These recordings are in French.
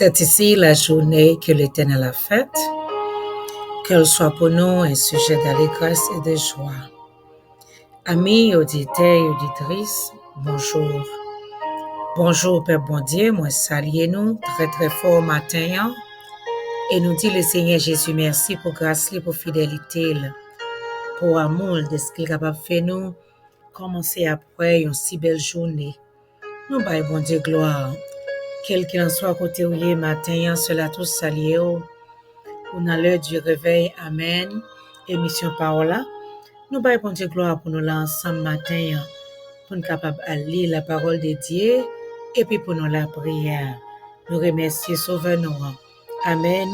C'est ici la journée que l'Éternel a faite. Qu'elle soit pour nous un sujet d'allégresse et de joie. Amis, auditeurs et auditrices, bonjour. Bonjour, Père bon Dieu, moi saluez nous très fort matin. Et nous dit le Seigneur Jésus merci pour grâce, pour fidélité, pour amour de ce qu'il est capable de faire nous. Commencer après une si belle journée. Nous baillons bon Dieu gloire. Quel qu'il soit côté où il est matin, cela tous saluer. On a l'heure du réveil, amen. Émission Parola. Nous baillons bon Dieu gloire pour nous là ensemble matin, pour nous capables de lire la parole de Dieu et puis pour nous la prière. Nous remercions Sauveur nous. Amen.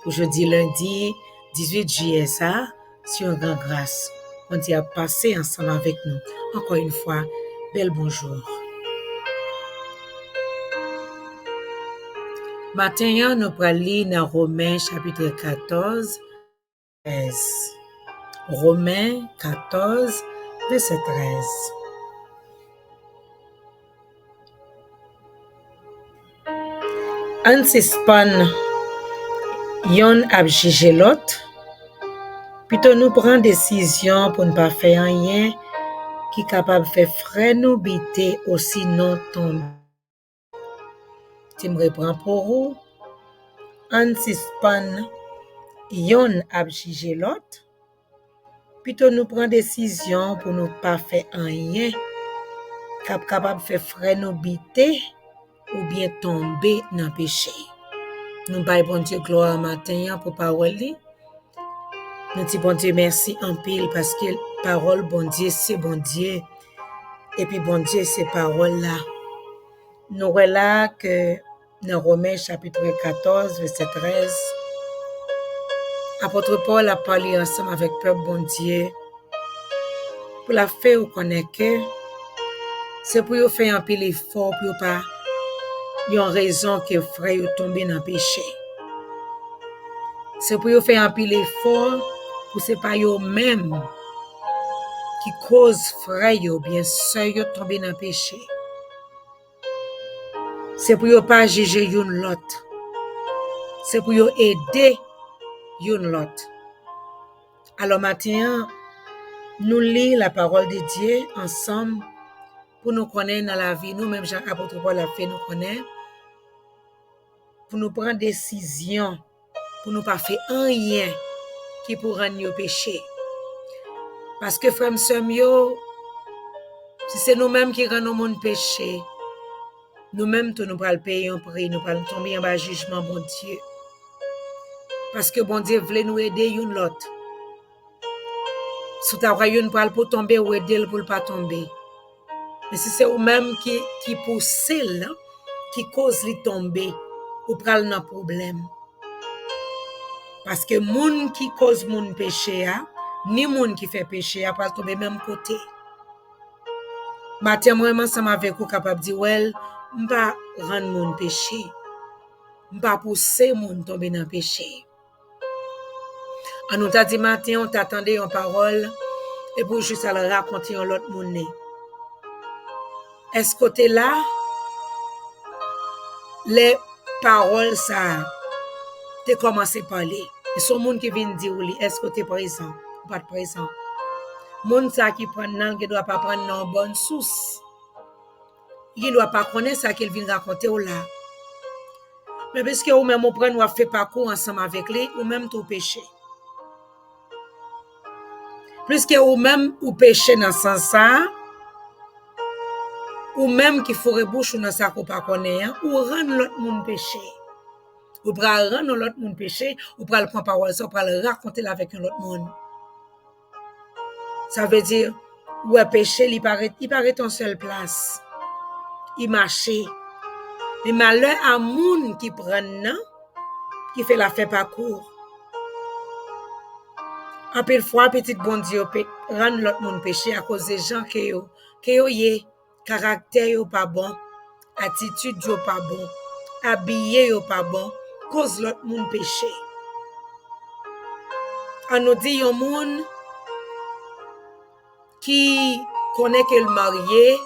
Aujourd'hui lundi 18 juillet, ça, sur une grande grâce. On dit à passer ensemble avec nous. Encore une fois, bel bonjour. Matin, nous allons lire dans Romains chapitre 14, 13. Romains 14, verset 13. On s'espanne, yon ap jige l'autre, plutôt nous prendre décision pour ne pas faire rien qui est capable de faire frais nous biter aussi non tomber. Tu me reprends pour vous. On s'espanne, yon ap jige l'autre, plutôt nous prendre décision pour ne pas faire rien qui est capable de faire frais nous biter ou bien tomber dans le péché. Nous baillons bon Dieu gloire matin pour parole. Nous disons bon Dieu merci en pile parce que parole bon Dieu c'est bon Dieu. Et puis bon Dieu c'est parole là. Nous voilà que dans Romains chapitre 14 verset 13, apôtre Paul a parlé ensemble avec le peuple bon Dieu pour la faire connaître que c'est pour vous faire un pile effort pour pas une raison que frère tomber dans le péché. C'est pour vous faire un pile effort pour c'est pas vous même qui cause frère ou bien sœur yo tomber dans le péché. C'est pour yo pas juger yon l'autre. C'est pour yo aider yon l'autre. Alors maintenant, nous lisons la parole de Dieu ensemble pour nous connaître dans la vie. Nous même Jean apôtre Paul a fait nous connaître pour nous prendre décision pour nous pas faire rien qui pour rendre nous péché. Parce que frère yo, si c'est nous-mêmes qui rendons le monde péché, nous-mêmes nous allons payer un prix, nous allons tomber en bas jugement bon Dieu. Parce que bon Dieu voulait nous aider une l'autre. Si tu as une pour tomber ou aider pour ne pas tomber. Mais si c'est vous-même qui pousse là, qui cause de tomber, ou pral dans problème. Parce que moun qui cause moun péché ni moun qui fait péché pral tomber même côté. Matin moi ensemble avec vous capable dire well, m'pa rendre moun péché. M'pa pousser moun tomber dans péché. On nous t'a dit matin on t'attendait en parole et pour juste aller raconter à l'autre monde. Est-ce côté là les paroles ça t'es commencé à parler. Et son monde qui vient dire est-ce que tu es présent ou pas présent. Monde ça qui prend nan qui doit pas prendre dans bonne source. Il doit pas connaître ça qu'il vient raconter ou là. Mais parce que ou même on prend ou fait parcours ensemble avec lui ou même tout péché. Plus que ou même ou péché dans sens ça ou même qui ferait bouche dans ça qu'on pas connaît ou rendre l'autre monde péché. Ou pral rendre l'autre monde péché, ou pral prendre parole ça, ou pral raconter avec un autre monde. Ça veut dire ouais péché il paraît en seule place. Il marche. Mais malheur à monde qui prend qui fait la fait parcours. En pile fois petit bon Dieu rendre l'autre monde péché à cause des gens que yo yé caractère yo pas bon, attitude yo pas bon, habillé yo pas bon, cause l'autre monde péché. On nous dit un monde qui connaît qu'elle marié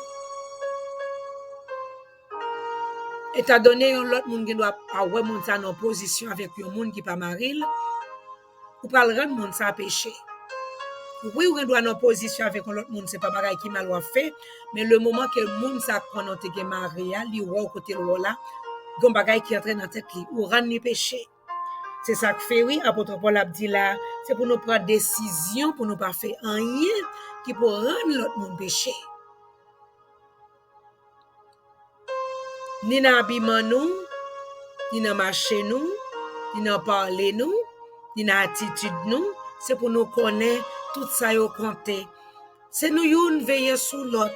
étant donné l'autre monde qui doit avoir monde ça en position avec un monde qui pas maril, ou pas le rendre monde ça péché. Oui, on doit en position avec l'autre monde, c'est pas pareil qui mal ou fait, mais le moment que le monde ça connaît que Maria, li ou côté là, gon bagay qui entre dans tête li, ou rendre péché. C'est ça que fait oui, apôtre Paul a dit là, c'est pour nous prendre décision pour nous pas faire rien qui pour rendre l'autre monde péché. Ni dans habillement nous, ni dans marcher nous, ni dans parler nous, ni dans attitude nous, c'est pour nous connaître tout ça yo compter. C'est nous yon veiller sur l'autre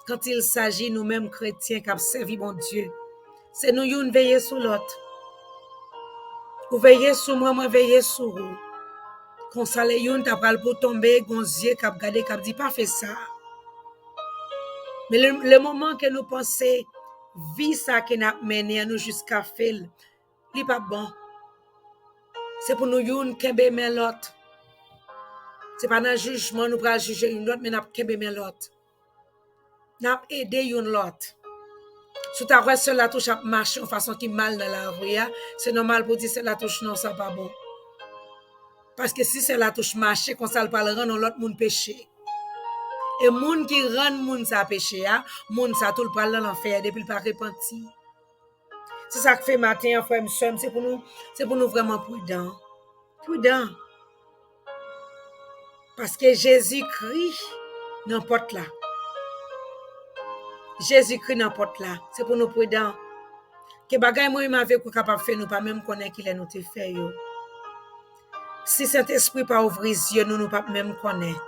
quand il s'agit nous-mêmes chrétiens qui servi bon Dieu. C'est nous yon veiller sur l'autre. Ou veiller sur moi, moi veiller sur vous. Quand ça les yon t'a pral pour tomber, gonzier k'ap gade k'ap dit pas fait ça. Mais le moment que nous pensons vie ça qui n'a mené à nous jusqu'à faire, li pas bon. C'est pour nous yon kembe men l'autre. C'est pas dans jugement nous pral juger une autre mais n'a kembe men l'autre. N'a aider yon l'autre. Si tu as seul la touche à marcher en façon qui mal dans la rue, c'est normal pour dire c'est la touche non ça pas bon. Parce que si c'est la touche marcher comme ça le parle rendre l'autre monde péché. Et monde qui rend monde ça péché monde ça tout le parle dans l'enfer depuis le pas repenti. C'est ça que fait matin frère monsieur, c'est pour nous vraiment prudent. Prudent. Parce que Jésus-Christ n'importe là. Jésus-Christ n'importe là, c'est pour nous prudents. Que bagay moi m'avait capable faire nous pas même connaître qu'il est nous te fait yo. Si cet esprit pas ouvrir yeux nous pas même connaître.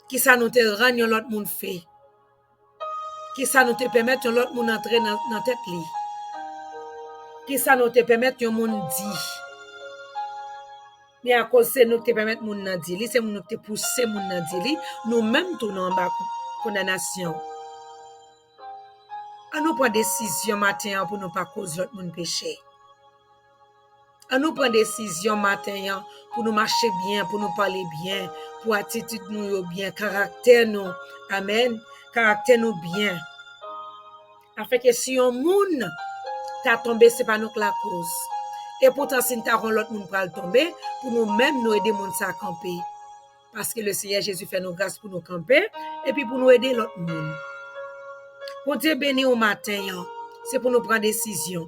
Qui ça nous te rend l'autre monde fait. Qui ça nous te permettre l'autre monde entrer dans tête li. Qui ça nous te permettre un monde dit. Mais à cause c'est nous te permettre monde nan dit li, c'est nous te pousser monde nan dit li, nous même tournons en bas condamnation. À nous prendre décision matin pour nous pas causer l'autre monde péché. À nous prendre décision matin pour nous marcher bien, pour nous parler bien, pour attitude nous bien, caractère nous. Amen. Caractère nous bien. Afin que si un monde t'a tombé, c'est pas nous que la cause. Et pourtant si nous t'avons l'autre monde pour tomber, pour nous même nous aider monde à camper. Parce que le Seigneur Jésus fait nos grâces pour nous camper et puis pour nous aider l'autre monde. Pour Dieu béni au matin, c'est pour nous prendre décision.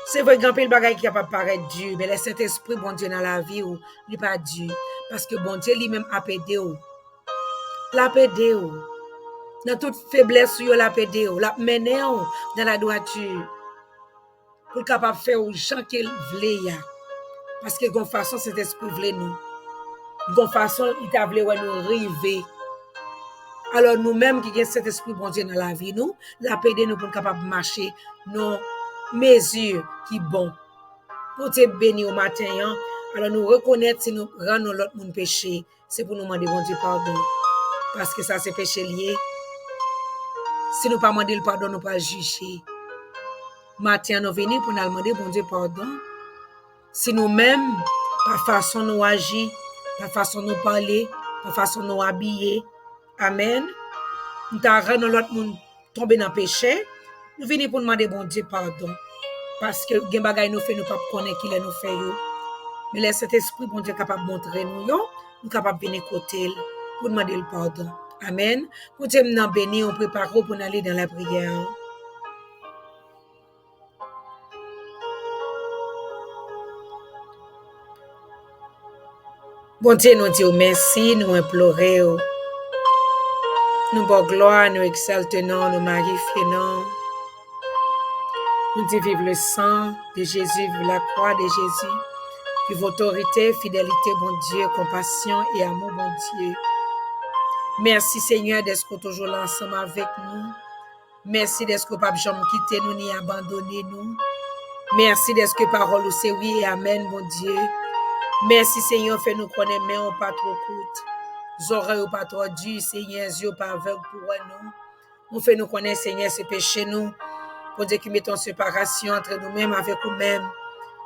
C'est vrai grand pile bagay qui capable paraître dur, mais le Saint-Esprit bon Dieu dans la vie ou il pas dur parce que bon Dieu lui-même a aidé ou. L'a aidé ou. Dans toute faiblesse yo l'a aidé ou, l'a mené ou dans la droiture. Pour capable faire aux gens qu'il veut ya. Parce que gon façon cet esprit veut nous. Gon façon il t'a voulu nous river. Alors nous-mêmes qui avons cet esprit bon Dieu dans la vie, nous, la aider nous pour capable marcher nos mesures qui bon. Pour te bénir au matin, alors nous reconnaître si nous rendons l'autre monde péché, c'est pour nous demander bon Dieu pardon. Parce que ça c'est péché lié. Si nous pas demander le pardon, nous pas juger. Matin nous venons pour nous demander bon Dieu pardon. Si nous-mêmes, par façon nous agir, par façon nous parler, par façon nous habiller, amen. Nous t'arrêtons l'autre monde tomber dans le péché. Nous venons pour demander bon Dieu pardon. Parce que gen bagay nous fait nous pas connaître qui les nous fait yo. Mais laisse cet esprit bon Dieu capable montrer nous yo, nous capable venir côté pour demander le pardon. Amen. Pour Dieu nous bénir, on prépare pour aller dans la prière. Bon Dieu nous dit merci, nous implorons. Nous bon gloire, nous exaltons, nous magnifions. Nous disons vive le sang de Jésus, vive la croix de Jésus, vive autorité, fidélité, bon Dieu, compassion et amour, bon Dieu. Merci Seigneur d'être toujours là ensemble avec nous. Merci d'être pas jamais quitter nous ni abandonner nous. Merci d'être parole ou c'est oui et amen, bon Dieu. Merci Seigneur, fait nous connaître, mais on pas trop courte. Oreilles pas trop dures, Seigneur, yeux pas aveugles pour nous. On fait nous connaître, Seigneur, ses péchés nous. Pour Dieu qui mettons séparation entre nous-mêmes avec nous-mêmes.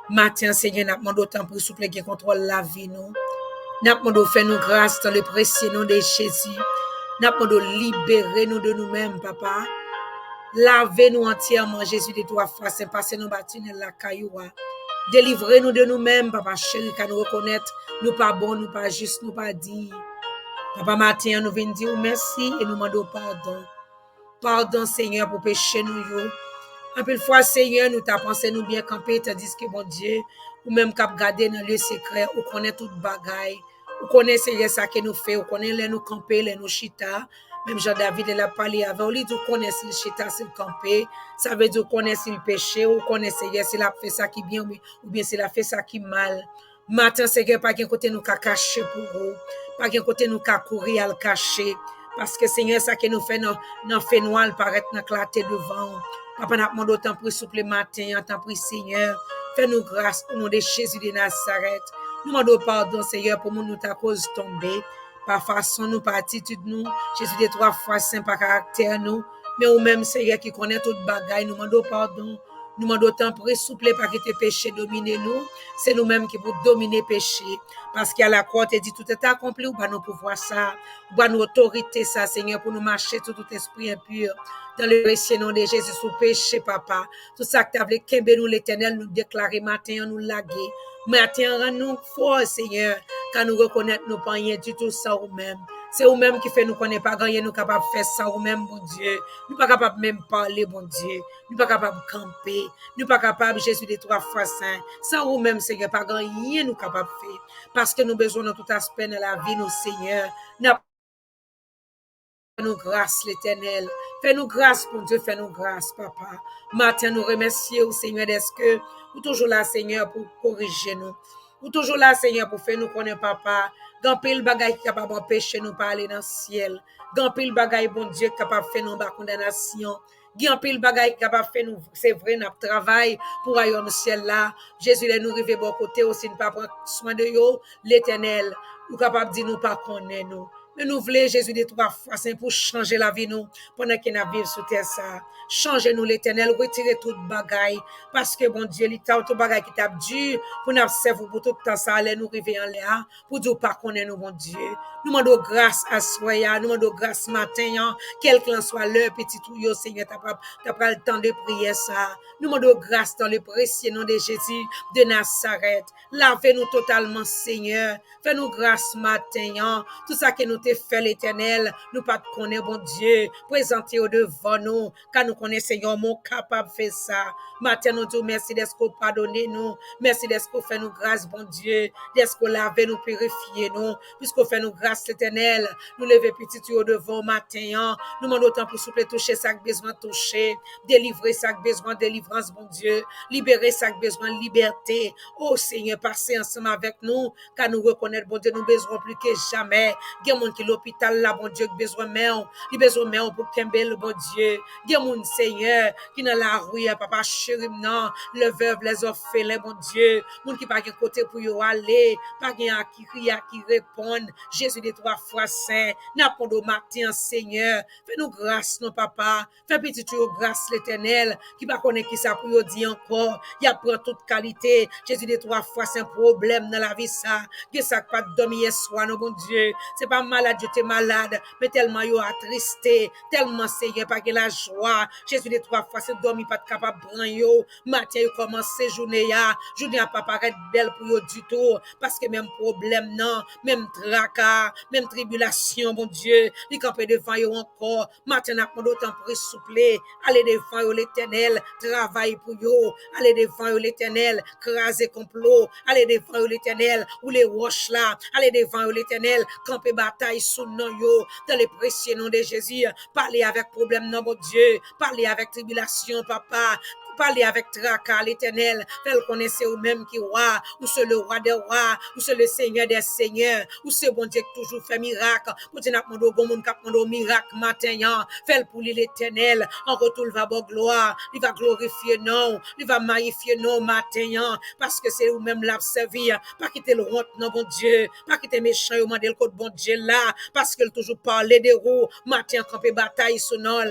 Matin, Seigneur, nous demandons autant pour souple qui contrôle la vie nous. Nous demandons faire nous grâce dans le précieux nom de Jésus. Nous demandons libérer nous de nous-mêmes, Papa. Lavez-nous entièrement, Jésus de toi, foi saint, passez-nous bâtiment la cailloua. Délivrez-nous de nous-mêmes, papa chéri, car nous reconnaître, nous pas bons, nous pas justes, nous pas dignes. Papa matin, nous venons dire merci et nous demandons pardon. Pardon, Seigneur, pour pécher nous. En plus fois, Seigneur, nous t'as pensé nous bien camper, tandis que, bon Dieu, ou même cap garder dans le secret, ou connaît toute bagaille, ou connaît, Seigneur, ça que nous fait, ou connaît les nous camper, les nous chita. Même Jean-David, il a parlé avant, lui, tu connais s'il chita, s'il camper, ça veut dire connaît s'il péché, ou connaît, Seigneur, s'il a fait ça qui bien, ou bien s'il a fait ça qui mal. Matin, Seigneur, pas qu'un côté nous qu'a caché pour vous, pas qu'un côté nous qu'a courir à le cacher, parce que, Seigneur, ça que nous fait, nous fait noir, paraître dans clarté devant. Papa, nous demandons tant pour souple matin, tant pour Seigneur. Fais-nous grâce au nom de Jésus de Nazareth. Nous demandons pardon, Seigneur, pour nous ta cause tomber. Par façon, nous, par attitude, nous. Jésus de trois fois saint, par caractère, nous. Mais ou même, Seigneur, qui connaît toute bagaille, nous demandons pardon. Nous demandons tant pour souple, par que tes péchés dominent nous. C'est nous-mêmes qui pour dominer péché. Parce qu'à la croix, tu dit tout est accompli, ou pas nous pouvoir ça. Ou pas nous autorité ça, Seigneur, pour nous marcher tout esprit impur. Dans le précieux nom de Jésus, sous péché, papa. Tout ça que tu as voulu, qu'embe nous l'éternel, nous déclarer matin, nous laguer. Matin, rends-nous fort, Seigneur, car nous reconnaître nous pas rien du tout ça ou même. C'est vous-même qui fait nous connaître pas gagner, nous capables de faire ça ou même, bon Dieu. Nous pas capables même parler, bon Dieu. Nous pas capables de camper. Nous pas capables, Jésus des trois fois saint. Sans vous-même, Seigneur, pas gagner, nous capables de faire. Parce que nous besoin de tout aspect de la vie, nous, Seigneur. Fais-nous grâce, l'Éternel. Fais-nous grâce, pour Dieu, fais-nous grâce, papa. Matin, nous remercions, Seigneur, est-ce que vous toujours là, Seigneur, pour corriger nous. Vous toujours là, Seigneur, pour faire nous connaître, papa. Gampil bagay qui capable d'empêcher nous parler dans le ciel. Gampil bagay, bon Dieu, capable de faire nous bas condamnation. Gampil bagay capable de faire nous, c'est vrai, notre travail pour aller au ciel là. Jésus, nous arriver bon côté aussi, ne pas prendre soin de nous, l'Éternel. Nous capable de dire nous pas connaître nous. Mais nous voulons Jésus de trois fois saint pour changer la vie nous pendant qu'il a vivre sur terre ça. Changez nous l'Éternel, retirez toute bagaille parce que bon Dieu, l'état tout bagaille qui t'a dur pour nous servir pour tout temps ça aller nous arriver en l'air pour dire pas connaître nous bon Dieu. Nous demandons grâce à soya, nous demandons grâce matin, quel qu'en soit l'heure petit tout yo Seigneur t'as pas le temps de prier ça. Nous demandons grâce dans le précieux nom de Jésus de Nazareth. Lavez-nous totalement Seigneur. Fais-nous grâce matin, tout ça que nous te fait l'Éternel, nous pas te connaître bon Dieu, présenter au devant nous, car nous connaissons Seigneur, mon capable de faire ça. Matin nous disons merci d'être qu'on pardonne nous, merci d'être qu'on fait nous grâce bon Dieu, d'être qu'on lave nous, purifier nous, puisqu'on fait nous grâce l'Éternel, nous lever petit au devant matin, nous demandons autant pour souple toucher ça que besoin toucher, délivrer ça que besoin délivrance bon Dieu, libérer ça que besoin liberté. Oh Seigneur, passez ensemble avec nous, car nous reconnaître bon Dieu, nous besoin plus que jamais. Il y a monde qui l'hôpital là bon Dieu qui besoin main, il besoin main pour Kembel bon Dieu. Il y a monde Seigneur qui dans la rue papa chéri non, le veuve les orphelins bon Dieu, monde qui pas de côté pour y aller, pas gain à qui crier à qui répondre. Jésus des trois fois saint, n'apprendre au matin Seigneur, fais-nous grâce non papa, fais petit tu grâce l'Éternel qui pas connaît qui ça pour dire encore, il y a prend toute qualité. Jésus des trois fois c'est un problème dans la vie ça, que ça pas dormir soir non bon Dieu, c'est pas malade, tu es malade, mais tellement yo attristé, tellement Seigneur pas que la joie. Jésus des trois fois c'est dormir pas capable prendre yo, matin yo commence journée a pas paraître belle pour yo du tout parce que même problème non, même tracas, même tribulation bon Dieu, il camper devant yo encore. Matin n'a pas d'autant pour soupler, aller devant yo l'Éternel, travail pour yo, aller devant yo l'Éternel, craser complot, aller devant yo l'Éternel ou les roches là, aller devant yo l'Éternel, camper bataille sous non yo dans les précieux noms de Jésus, parler avec problème non mon Dieu, parler avec tribulation papa, parler avec tracas l'Éternel, fais-le connaître ou même qui roi, ou c'est le roi des rois, ou c'est le Seigneur des seigneurs, ou c'est bon Dieu qui toujours fait miracle, pour dire n'a pas de bon monde qui a demandé miracle matin, fais-le pour l'Éternel, en retour il va bon gloire, il va glorifier non, il va magnifier non matin, parce que c'est ou même l'a servir, pas quitter le honte non bon Dieu, pas quitter méchant ou demander le code bon Dieu là, parce qu'il toujours parler des roues, matin camper bataille sur non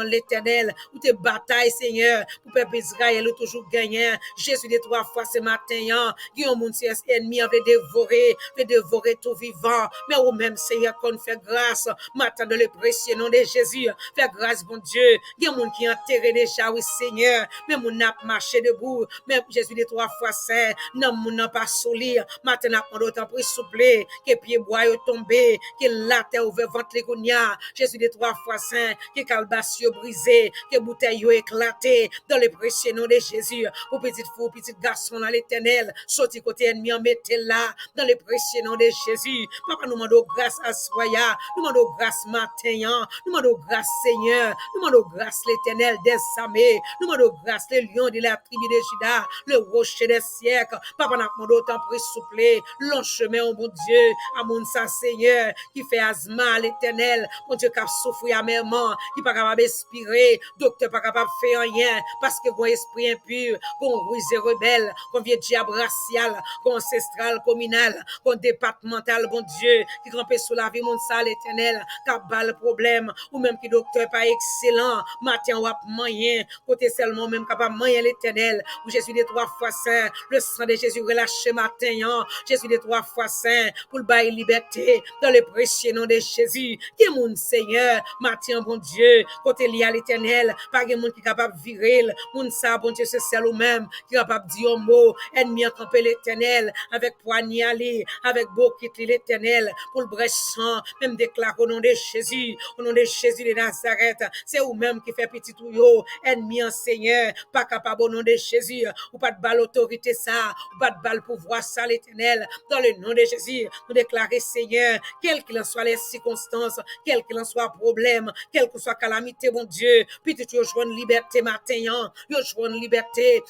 l'Éternel, ou tes batailles Seigneur Seigneur, pour peuple Israël, ou toujours gagnant. Jésus des 3 fois ce matin, qui ont mon ennemi avait dévoré tout vivant. Mais au même Seigneur, qu'on fait grâce, matin de le précieux nom de Jésus. Fais grâce, bon Dieu. Il y a monde qui est enterré déjà, oui, Seigneur. Mais mon n'a marché debout. Mais Jésus des 3 fois saint, non, mon n'a pas solide. Maintenant, on doit t'en souffler, que pied bois est tombé, que la terre ouvert ventre les gounia. Jésus des 3 fois saint, que calbassio brisé, que bouteille éclaté, dans le précieux nom de Jésus. Pour petite fou, petit garçon dans l'éternel, sorti côté ennemi, en mettez là, dans le précieux nom de Jésus. Papa, nous demandons grâce à soya, nous demandons grâce matin, nous demandons grâce Seigneur, nous demandons grâce l'éternel des armées, nous demandons grâce les lions de la tribu de Juda, le rocher des siècles. Papa, nous demandons tant pris souple, long chemin, oh mon Dieu, à mon sa Seigneur, qui fait asthme à l'éternel, mon Dieu, qui a souffert amèrement, qui pas capable d'expirer, docteur pas capable de faire rien, parce que bon esprit impur, bon rusé rebelle, bon vieux diable racial, bon ancestral communal, bon départemental, bon Dieu, qui campait sous la vie, mon sa l'éternel, qui a bas le problème, ou même qui docteur pas excellent, matin ou à moyen, côté seulement même capable moyen l'éternel, où Jésus des 3 fois saint, le sang de Jésus relâché matin, Jésus des 3 fois saint, pour le bail liberté, dans le précieux nom de Jésus, qui est mon Seigneur, matin, bon Dieu, côté lié à l'éternel, pas de monde qui est capable de virer, mon sa, bon Dieu, c'est celle ou même, qui est capable de dire un mot, ennemi a campé l'éternel, avec poignard, avec bouquet l'éternel, pour le brèche sang, même déclare au nom de Jésus de Nazareth, c'est ou même qui fait petit tuyau, ennemi en Seigneur, pas capable au nom de Jésus, ou pas de balle autorité ça, ou pas de balle pouvoir ça l'éternel, dans le nom de Jésus, nous déclarer Seigneur, quelles qu'en soient les circonstances, quel qu'il en soit problème, quelle que soit calamité, mon Dieu, puis tu joues une liberté matin, yo joues une liberté,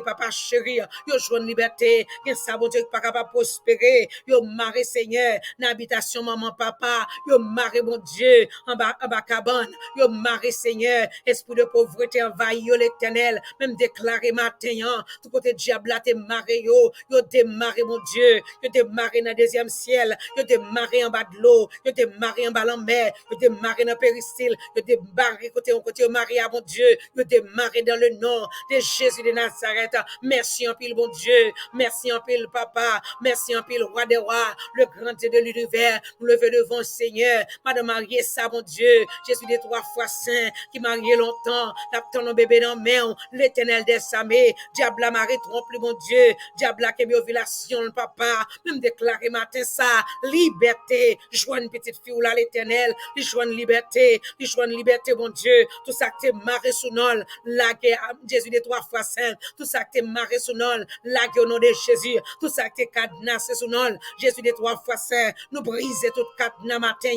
papa chéri, yo joues une liberté, que ça, bon Dieu, pas capable de prospérer, yo marre Seigneur, l'habitation maman, papa, yo marre, mon Dieu, en bas cabane, yo marre Seigneur, esprit de pauvreté envahi, yo l'éternel, même déclaré matin, tout côté diable là, t'es marré, yo démarré, mon Dieu, yo démarré dans le deuxième ciel, yo démarré en bas de l'eau, yo démarré en bas de la mer, yo démarré dans le péristyle, yo démarré côté Maria, mon Dieu, yo démarré dans le nom de Jésus de Nazareth. Merci en pile, mon Dieu, merci en pile, papa, merci en pile, roi des rois, le grand Dieu de l'univers, nous lever devant le Seigneur, madame mariée, ça, mon Dieu, Jésus des 3 fois saint, qui marié longtemps, l'apton nos bébés dans main, l'éternel des armées, diable a maré trompe, mon Dieu, diable a qui mis ovulation, papa, même déclaré matin ça, liberté, joie une petite fille là, l'éternel, joie une liberté, mon Dieu, tout ça que t'es maré sous nol, la Jésus des 3 fois saint, tout ça que t'es maré sous nol, la au nom de Jésus, tout ça que t'es cadenassé sous nol, Jésus des 3 fois saint, nous briser tout cadenas matin,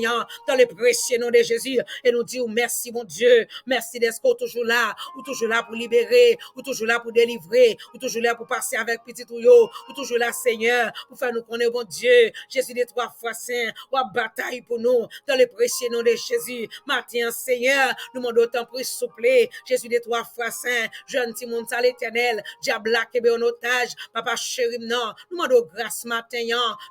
dans le précieux nom de Jésus, et nous disons merci, mon Dieu, merci d'être toujours là, ou toujours là pour libérer, ou toujours là pour délivrer, ou toujours là pour passer avec petit tuyau, ou toujours là, Seigneur, pour faire nous connaître, bon Dieu, Jésus des 3 fois saint, ou à bataille pour nous, dans le précieux nom de Jésus, matin, Seigneur, nous demandons autant pour souffler, Jésus des 3 fois saint, jeune Timon à l'éternel, diable là qui est en otage, papa chéri, non, nous demandons grâce matin,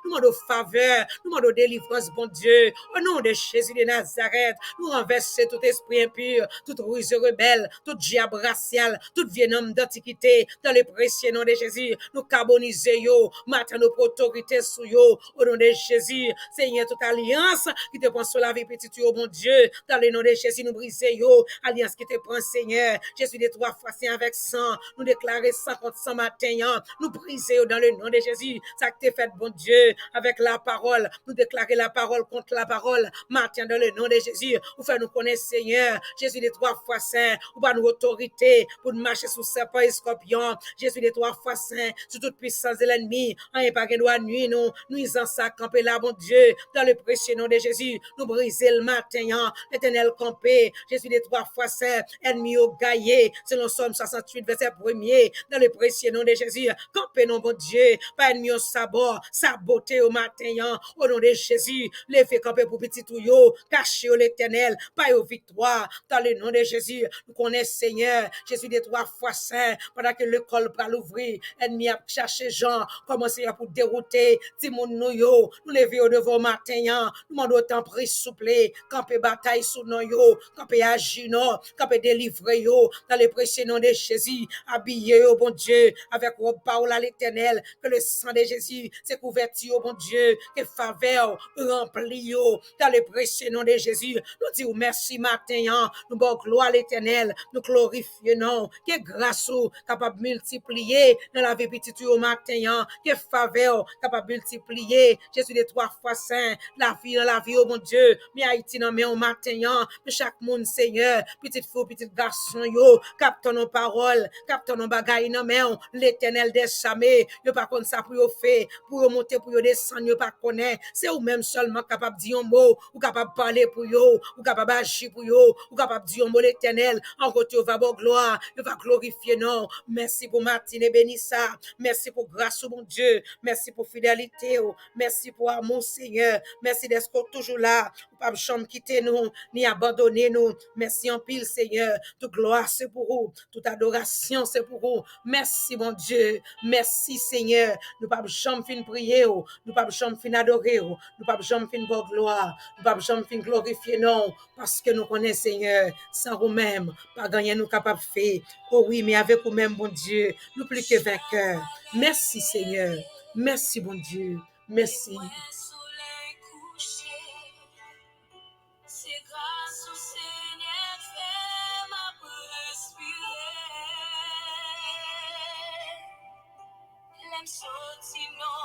nous demandons faveur, nous demandons délivrance, bon Dieu, au nom de Jésus de Nazareth, nous renversons tout esprit impur, toute ruse rebelle, tout diable racial, tout vieux homme d'antiquité, dans le précieux nom de Jésus, nous carboniser yo, matin nos autorités sous yo, au nom de Jésus, Seigneur, toute alliance qui te prend sur la vie petite yo, bon Dieu, dans le nom de Jésus, nous briser yo, alliance qui te prend, Seigneur, Jésus des 3 fois saint avec sang, nous déclarer 50 matin, nous briser dans le nom de Jésus, ça que t'es fait, bon Dieu, avec la parole, nous déclarer la parole contre la parole, matin dans le nom de Jésus, ou faire nous connaître, Seigneur, Jésus des 3 fois saint, ou pas nous autorité pour marcher sous serpent et scorpion, Jésus des 3 fois saint, sous toute puissance de l'ennemi, en pas qu'elle doit nuire nous, nuisance ça camper là, bon Dieu, dans le précieux nom de Jésus, nous briser le matin, l'éternel campé, Jésus des 3 fois saint, ennemi au gaillé, selon Somme 68, verset 1er, dans le précieux nom de Jésus, campé non, bon Dieu, pas ennemi au sabot, saboté au matin, au nom de Jésus, les fait camper pour petit tuyau, caché au l'éternel, pas aux victoires, dans le nom de Jésus, nous connaissons Seigneur, Jésus des 3 fois saint, pendant que l'école va l'ouvrir, ennemi a cherché Jean, commencer à pour dérouter, Timon nous yo, nous lever au devant matin, nous demandons autant pris souple, camper bataille sous nous yo, camper agir non, camper délivrer yo, dans le précieux nom de Jésus, habillé, oh bon Dieu, avec robe parole à l'Éternel, que le sang de Jésus s'est couvertu, oh bon Dieu, que faveur remplit, oh, dans le précieux nom de Jésus. Nous disons merci matin, hein. Nous bon gloire à l'Éternel, nous glorifions, non, que grâce capable multiplier dans la vie petite au matin, hein. Que faveur capable multiplier, Jésus de 3 fois saint, la vie dans la vie, oh mon Dieu, mais Haïti non mais au matin, hein. Mais chaque monde, Seigneur, petite fille, petit garçon, yo, capte nos paroles, capte nos bagailles, non mais l'Éternel des chamés, yo pas comme ça pour yo faire, pour yo monter, pour yo descendre, yo pas connaître, c'est ou même seulement capable de dire un mot, ou capable de parler pour yo, ou capable d'agir pour yo, ou capable de dire un mot l'Éternel, en côté, va bon gloire, yo va glorifier, non, merci pour matinée, béni ça, merci pour grâce, mon Dieu, merci pour fidélité, merci pour amour, Seigneur, merci d'être toujours là, ou pas chambre quitter nous, ni abandonner nous, merci en pile, Seigneur, toute gloire c'est pour vous, toute adoration c'est pour vous, merci mon Dieu, merci Seigneur, nous pas chambre fin prier, nous pas chambre fin adorer, nous pas chambre fin pour gloire, nous pas chambre fin glorifier non, parce que nous connaissons Seigneur, sans vous-même, pas gagner nous capable faire, oh oui, mais avec vous-même, bon Dieu, nous plus que vainqueurs, merci Seigneur, merci bon Dieu, merci. C'est grâce au Seigneur fait ma respirer. L'aime sorti non